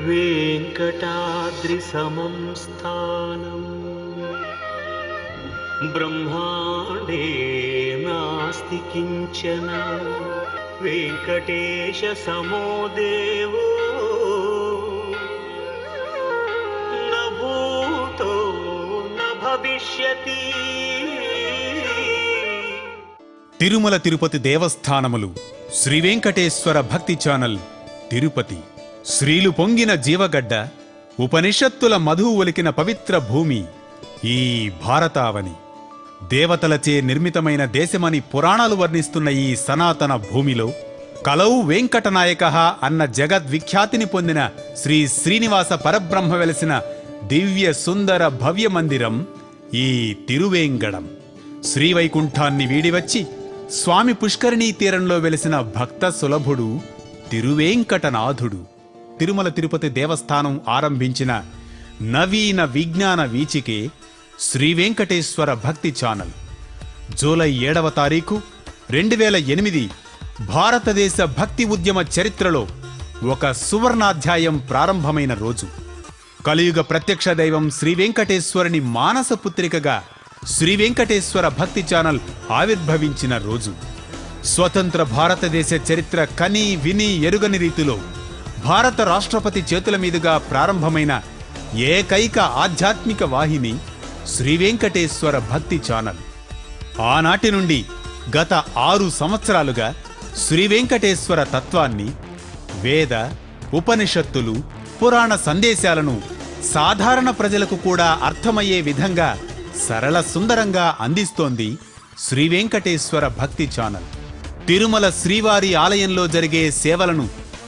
वेङ्कटाद्रिसमं स्थानं ब्रह्माण्डे नास्ति किञ्चन वेङ्कटेशसमो देवो न भूतो न भविष्यति। తిరుమల తిరుపతి దేవస్థానములు శ్రీ వెంకటేశ్వర భక్తి ఛానల్ తిరుపతి. శ్రీలు పొంగిన జీవగడ్డ, ఉపనిషత్తుల మధువు ఒలికిన పవిత్ర భూమి ఈ భారతావని. దేవతలచే నిర్మితమైన దేశమని పురాణాలు వర్ణిస్తున్న ఈ సనాతన భూమిలో కలౌ వెంకటనాయకః అన్న జగద్విఖ్యాతిని పొందిన శ్రీ శ్రీనివాస పరబ్రహ్మ వెలసిన దివ్య సుందర భవ్య మందిరం ఈ తిరువేంగడం. శ్రీవైకుంఠాన్ని వీడివచ్చి స్వామి పుష్కరిణీ తీరంలో వెలిసిన భక్త సులభుడు తిరువేంకటనాథుడు. తిరుమల తిరుపతి దేవస్థానం ఆరంభించిన నవీన విజ్ఞాన వీచికే శ్రీ వెంకటేశ్వర భక్తి ఛానల్. జూలై 7వ తారీఖు 2008 భారతదేశ భక్తి ఉద్యమ చరిత్రలో ఒక సువర్ణాధ్యాయం ప్రారంభమైన రోజు. కలియుగ ప్రత్యక్ష దైవం శ్రీ వెంకటేశ్వరుని మానస పుత్రికగా శ్రీ వెంకటేశ్వర భక్తి ఛానల్ ఆవిర్భవించిన రోజు. స్వతంత్ర భారతదేశ చరిత్ర కని విని ఎరుగని రీతిలో భారత రాష్ట్రపతి చేతుల మీదుగా ప్రారంభమైన ఏకైక ఆధ్యాత్మిక వాహిని శ్రీ వెంకటేశ్వర భక్తి ఛానల్. ఆనాటి నుండి గత 6 సంవత్సరాలుగా శ్రీ వెంకటేశ్వర తత్వాన్ని, వేద ఉపనిషత్తులు పురాణ సందేశాలను సాధారణ ప్రజలకు కూడా అర్థమయ్యే విధంగా సరళ సుందరంగా అందిస్తోంది శ్రీ వెంకటేశ్వర భక్తి ఛానల్. తిరుమల శ్రీవారి ఆలయంలో జరిగే సేవలను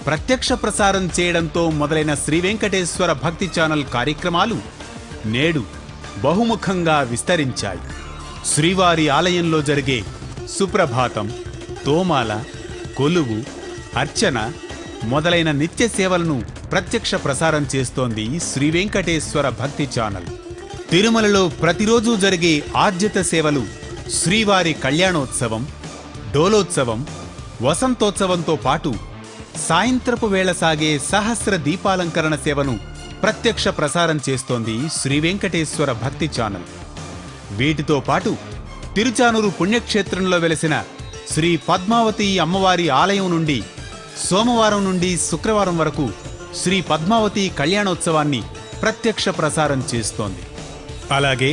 ప్రత్యక్ష ప్రసారం చేయడంతో మొదలైన శ్రీ వెంకటేశ్వర భక్తి ఛానల్ కార్యక్రమాలు నేడు బహుముఖంగా విస్తరించాయి. శ్రీవారి ఆలయంలో జరిగే సుప్రభాతం, తోమాల, కొలువు, అర్చన మొదలైన నిత్య సేవలను ప్రత్యక్ష ప్రసారం చేస్తోంది శ్రీ వెంకటేశ్వర భక్తి ఛానల్. తిరుమలలో ప్రతిరోజు జరిగే ఆర్జిత సేవలు శ్రీవారి కళ్యాణోత్సవం, డోలోత్సవం, వసంతోత్సవంతో పాటు సాయంత్రపు వేళ సాగే సహస్ర దీపాలంకరణ సేవను ప్రత్యక్ష ప్రసారం చేస్తోంది శ్రీ వెంకటేశ్వర భక్తి ఛానల్. వీటితో పాటు తిరుచానూరు పుణ్యక్షేత్రంలో వెలసిన శ్రీ పద్మావతి అమ్మవారి ఆలయం నుండి సోమవారం నుండి శుక్రవారం వరకు శ్రీ పద్మావతి కళ్యాణోత్సవాన్ని ప్రత్యక్ష ప్రసారం చేస్తోంది. అలాగే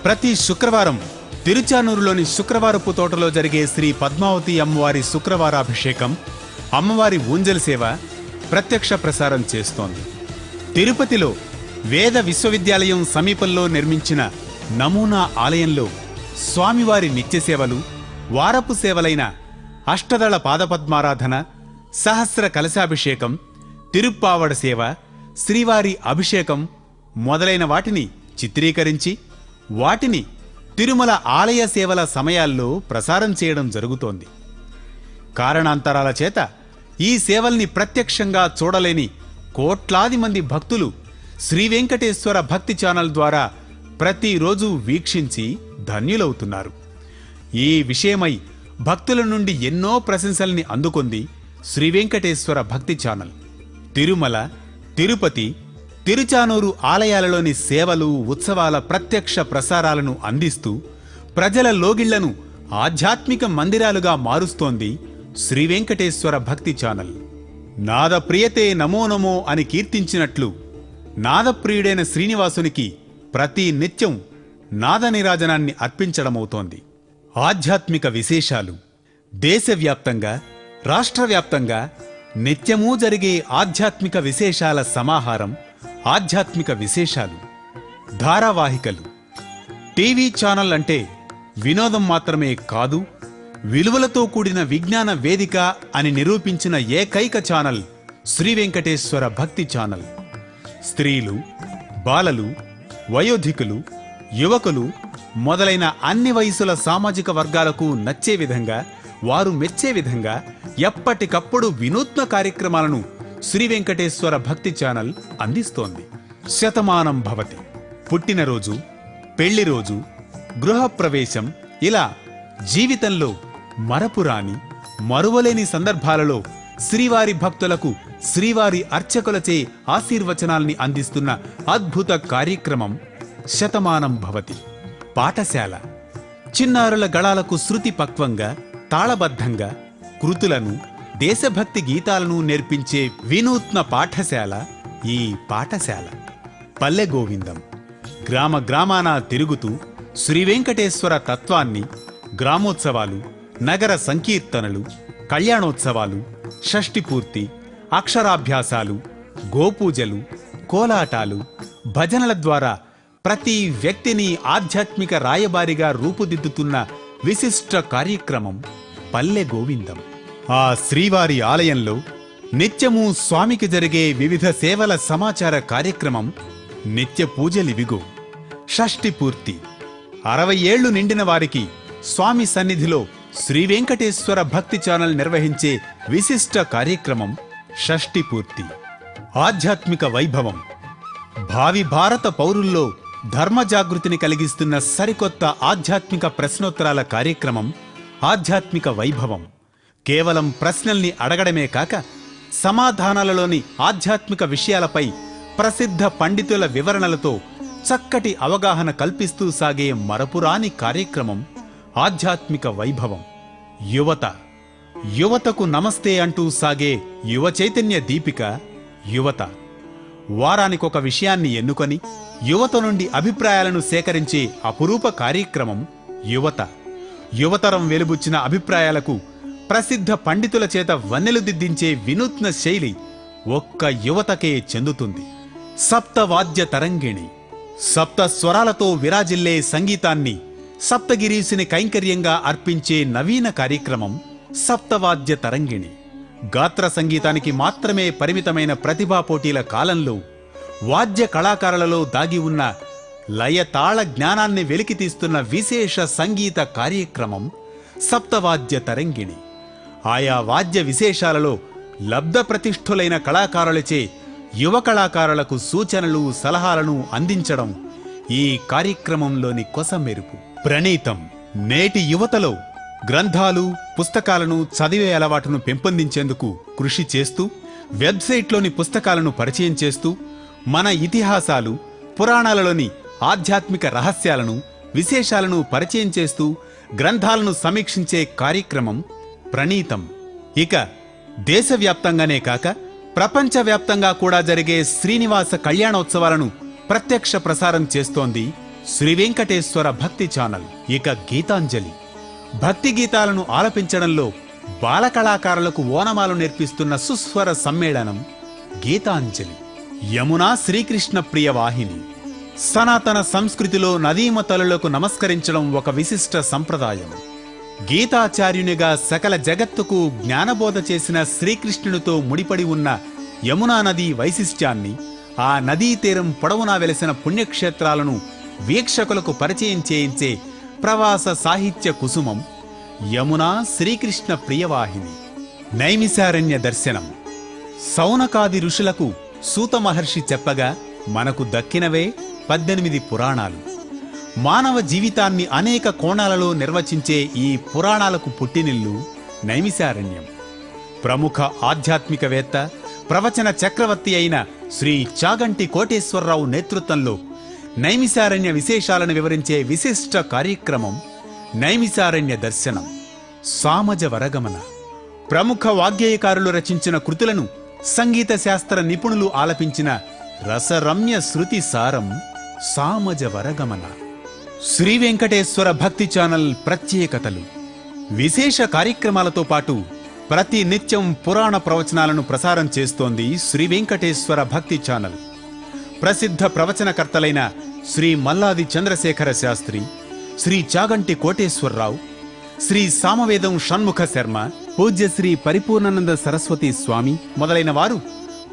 ప్రతి శుక్రవారం తిరుచానూరులోని శుక్రవారపు తోటలో జరిగే శ్రీ పద్మావతి అమ్మవారి శుక్రవారాభిషేకం, అమ్మవారి ఊంజల్ సేవ ప్రత్యక్ష ప్రసారం చేస్తోంది. తిరుపతిలో వేద విశ్వవిద్యాలయం సమీపంలో నిర్మించిన నమూనా ఆలయంలో స్వామివారి నిత్య సేవలు, వారపు సేవలైన అష్టదళ పాదపద్మారాధన, సహస్ర కలశాభిషేకం, తిరుప్పావడ సేవ, శ్రీవారి అభిషేకం మొదలైన వాటిని చిత్రీకరించి వాటిని తిరుమల ఆలయ సేవల సమయాల్లో ప్రసారం చేయడం జరుగుతోంది. కారణాంతరాల చేత ఈ సేవల్ని ప్రత్యక్షంగా చూడలేని కోట్లాది మంది భక్తులు శ్రీ వెంకటేశ్వర భక్తి ఛానల్ ద్వారా ప్రతిరోజు వీక్షించి ధన్యులవుతున్నారు. ఈ విషయమై భక్తుల నుండి ఎన్నో ప్రశంసల్ని అందుకుంది శ్రీ వెంకటేశ్వర భక్తి ఛానల్. తిరుమల, తిరుపతి, తిరుచానూరు ఆలయాలలోని సేవలు, ఉత్సవాల ప్రత్యక్ష ప్రసారాలను అందిస్తూ ప్రజల లోగిళ్లను ఆధ్యాత్మిక మందిరాలుగా మారుస్తోంది శ్రీ వెంకటేశ్వర భక్తి ఛానల్. నాదప్రియతే నమో నమో అని కీర్తించినట్లు నాదప్రియుడైన శ్రీనివాసునికి ప్రతి నిత్యం నాద నీరాజనాన్ని అర్పించడమవుతోంది. ఆధ్యాత్మిక విశేషాలు దేశవ్యాప్తంగా, రాష్ట్రవ్యాప్తంగా నిత్యమూ జరిగే ఆధ్యాత్మిక విశేషాల సమాహారం ఆధ్యాత్మిక విశేషాలు. ధారావాహికలు. టీవీ ఛానల్ అంటే వినోదం మాత్రమే కాదు, విలువలతో కూడిన విజ్ఞాన వేదిక అని నిరూపించిన ఏకైక ఛానల్ శ్రీ వెంకటేశ్వర భక్తి ఛానల్. స్త్రీలు, బాలలు, వయోధికులు, యువకులు మొదలైన అన్ని వయసుల సామాజిక వర్గాలకు నచ్చే విధంగా, వారు మెచ్చే విధంగా ఎప్పటికప్పుడు వినూత్న కార్యక్రమాలను శ్రీ వెంకటేశ్వర భక్తి ఛానల్ అందిస్తోంది. శతమానం భవతి, పుట్టినరోజు, పెళ్లిరోజు, గృహప్రవేశం ఇలా జీవితంలో మరపురాని, మరువలేని సందర్భాలలో శ్రీవారి భక్తులకు శ్రీవారి అర్చకులచే ఆశీర్వచనాల్ని అందిస్తున్న అద్భుత కార్యక్రమం శతమానం భవతి. పాఠశాల చిన్నారుల గళాలకు శృతి పక్వంగా, తాళబద్ధంగా కృతులను, దేశభక్తి గీతాలను నేర్పించే వినూత్న పాఠశాల ఈ పాఠశాల. పల్లె గోవిందం గ్రామ గ్రామాన తిరుగుతూ శ్రీవెంకటేశ్వర తత్వాన్ని గ్రామోత్సవాలు, నగర సంకీర్తనలు, కళ్యాణోత్సవాలు, షష్ఠిపూర్తి, అక్షరాభ్యాసాలు, గోపూజలు, కోలాటాలు, భజనల ద్వారా ప్రతి వ్యక్తిని ఆధ్యాత్మిక రాయబారిగా రూపుదిద్దుతున్న విశిష్ట కార్యక్రమం పల్లె గోవిందం. ఆ శ్రీవారి ఆలయంలో నిత్యము స్వామికి జరిగే వివిధ సేవల సమాచార కార్యక్రమం నిత్య పూజలివిగో. షష్ఠిపూర్తి 60 ఏళ్లు నిండిన వారికి స్వామి సన్నిధిలో శ్రీవెంకటేశ్వర భక్తి ఛానల్ నిర్వహించే విశిష్ట కార్యక్రమం షష్ఠిపూర్తి. ఆధ్యాత్మిక వైభవం భావి భారత పౌరుల్లో ధర్మ జాగృతిని కలిగిస్తున్న సరికొత్త ఆధ్యాత్మిక ప్రశ్నోత్తరాల కార్యక్రమం ఆధ్యాత్మిక వైభవం. కేవలం ప్రశ్నల్ని అడగడమే కాక సమాధానాలలోని ఆధ్యాత్మిక విషయాలపై ప్రసిద్ధ పండితుల వివరణలతో చక్కటి అవగాహన కల్పిస్తూ సాగే మరపురాని కార్యక్రమం ఆధ్యాత్మిక వైభవం. యువతకు నమస్తే అంటూ సాగే యువ చైతన్య దీపిక యువత. వారానికొక విషయాన్ని ఎన్నుకొని యువత నుండి అభిప్రాయాలను సేకరించే అపురూప కార్యక్రమం యువత. యువతరం వెలుబుచ్చిన అభిప్రాయాలకు ప్రసిద్ధ పండితుల చేత వన్నెలుదిద్దించే వినూత్న శైలి ఒక్క యువతకే చెందుతుంది. సప్తవాద్య తరంగిణి సప్త స్వరాలతో విరాజిల్లే సంగీతాన్ని సప్తగిరీసుని కైంకర్యంగా అర్పించే నవీన కార్యక్రమం సప్తవాద్య తరంగిణి. గాత్ర సంగీతానికి మాత్రమే పరిమితమైన ప్రతిభా పోటీల కాలంలో వాద్య కళాకారులలో దాగి ఉన్న లయతాళ జ్ఞానాన్ని వెలికితీస్తున్న విశేష సంగీత కార్యక్రమం సప్తవాద్య తరంగిణి. ఆయా వాద్య విశేషాలలో లబ్ధ ప్రతిష్ఠులైన కళాకారులచే యువ కళాకారులకు సూచనలు, సలహాలను అందించడం ఈ కార్యక్రమంలోని కొసమెరుపు. ప్రణీతం నేటి యువతలో గ్రంథాలు, పుస్తకాలను చదివే అలవాటును పెంపొందించేందుకు కృషి చేస్తూ, వెబ్సైట్లోని పుస్తకాలను పరిచయం చేస్తూ, మన ఇతిహాసాలు, పురాణాలలోని ఆధ్యాత్మిక రహస్యాలను, విశేషాలను పరిచయం చేస్తూ గ్రంథాలను సమీక్షించే కార్యక్రమం ప్రణీతం. ఇక దేశవ్యాప్తంగానే కాక ప్రపంచవ్యాప్తంగా కూడా జరిగే శ్రీనివాస కళ్యాణోత్సవాలను ప్రత్యక్ష ప్రసారం చేస్తోంది శ్రీవెంకటేశ్వర భక్తి ఛానల్. ఇక గీతాంజలి భక్తి గీతాలను ఆలపించడంలో బాలకళాకారులకు ఓనమాలు నేర్పిస్తున్న సుస్వర సమ్మేళనం గీతాంజలి. యమునా శ్రీకృష్ణ ప్రియ వాహిని సనాతన సంస్కృతిలో నదీమ తల్లులకు నమస్కరించడం ఒక విశిష్ట సంప్రదాయం. గీతాచార్యునిగా సకల జగత్తుకు జ్ఞానబోధ చేసిన శ్రీకృష్ణునితో ముడిపడి ఉన్న యమునా నదీ వైశిష్ట్యాన్ని, ఆ నదీ తీరం పొడవునా వెలసిన పుణ్యక్షేత్రాలను వీక్షకులకు పరిచయం చేయించే ప్రవాస సాహిత్య కుసుమం యమునా శ్రీకృష్ణ ప్రియవాహిని. నైమిసారణ్య దర్శనం సౌనకాది ఋషులకు సూత మహర్షి చెప్పగా మనకు దక్కినవే 18 పురాణాలు. మానవ జీవితాన్ని అనేక కోణాలలో నిర్వచించే ఈ పురాణాలకు పుట్టినిల్లు నైమిసారణ్యం. ప్రముఖ ఆధ్యాత్మికవేత్త, ప్రవచన చక్రవర్తి అయిన శ్రీ చాగంటి కోటేశ్వరరావు నేతృత్వంలో నైమిసారణ్య విశేషాలను వివరించే విశిష్ట కార్యక్రమం నైమిసారణ్య దర్శనం. సామజ వరగమన ప్రముఖ వాగ్గేయకారులు రచించిన కృతులను సంగీత శాస్త్ర నిపుణులు ఆలపించిన రసరమ్య శృతి సారం సామజ వరగమన. శ్రీ వెంకటేశ్వర భక్తి ఛానల్ ప్రత్యేకతలు. విశేష కార్యక్రమాలతో పాటు ప్రతి నిత్యం పురాణ ప్రవచనాలను ప్రసారం చేస్తోంది శ్రీ వెంకటేశ్వర భక్తి ఛానల్. ప్రసిద్ధ ప్రవచనకర్తలైన శ్రీ మల్లాది చంద్రశేఖర శాస్త్రి, శ్రీ చాగంటి కోటేశ్వరరావు, శ్రీ సామవేదం షణ్ముఖ శర్మ, పూజ్యశ్రీ పరిపూర్ణానంద సరస్వతి స్వామి మొదలైన వారు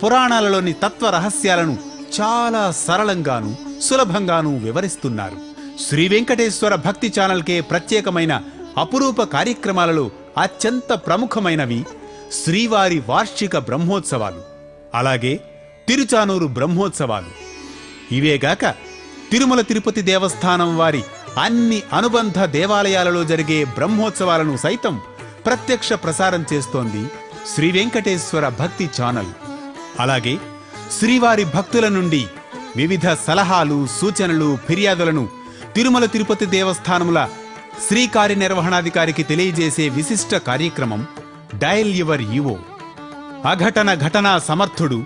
పురాణాలలోని తత్వ రహస్యాలను చాలా సరళంగాను సులభంగాను వివరిస్తున్నారు. శ్రీ వెంకటేశ్వర భక్తి ఛానల్కే ప్రత్యేకమైన అపురూప కార్యక్రమాలలో అత్యంత ప్రముఖమైనవి శ్రీవారి వార్షిక బ్రహ్మోత్సవాలు, అలాగే తిరుచానూరు బ్రహ్మోత్సవాలు. ఇవేగాక తిరుమల తిరుపతి దేవస్థానం వారి అన్ని అనుబంధ దేవాలయాలలో జరిగే బ్రహ్మోత్సవాలను సైతం ప్రత్యక్ష ప్రసారం చేస్తోంది శ్రీ వెంకటేశ్వర భక్తి ఛానల్. అలాగే శ్రీవారి భక్తుల నుండి వివిధ సలహాలు, సూచనలు, ఫిర్యాదులను తిరుమల తిరుపతి దేవస్థానముల శ్రీ కార్యనిర్వహణాధికారికి తెలియజేసే విశిష్ట కార్యక్రమం డయల్ యువర్ ఈవో. అఘటన ఘటనా సమర్థుడు,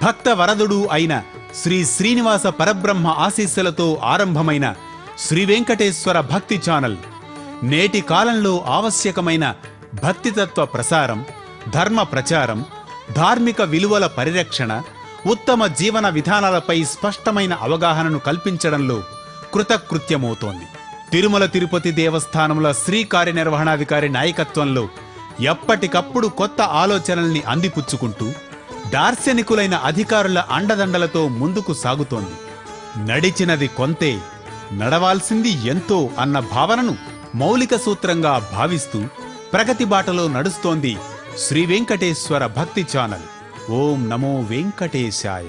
భక్త వరదుడు అయిన శ్రీ శ్రీనివాస పరబ్రహ్మ ఆశీస్సులతో ఆరంభమైన శ్రీ వెంకటేశ్వర భక్తి ఛానల్ నేటి కాలంలో ఆవశ్యకమైన భక్తితత్వ ప్రసారం, ధర్మ ప్రచారం, ధార్మిక విలువల పరిరక్షణ, ఉత్తమ జీవన విధానాలపై స్పష్టమైన అవగాహనను కల్పించడంలో కృతకృత్యమవుతోంది. తిరుమల తిరుపతి దేవస్థానముల శ్రీ కార్యనిర్వహణాధికారి నాయకత్వంలో ఎప్పటికప్పుడు కొత్త ఆలోచనల్ని అందిపుచ్చుకుంటూ దార్శనికులైన అధికారుల అండదండలతో ముందుకు సాగుతోంది. నడిచినది కొంతే, నడవాల్సింది ఎంతో అన్న భావనను మౌలిక సూత్రంగా భావిస్తూ ప్రగతి బాటలో నడుస్తోంది శ్రీ వెంకటేశ్వర భక్తి ఛానల్. ఓం నమో వెంకటేశాయ.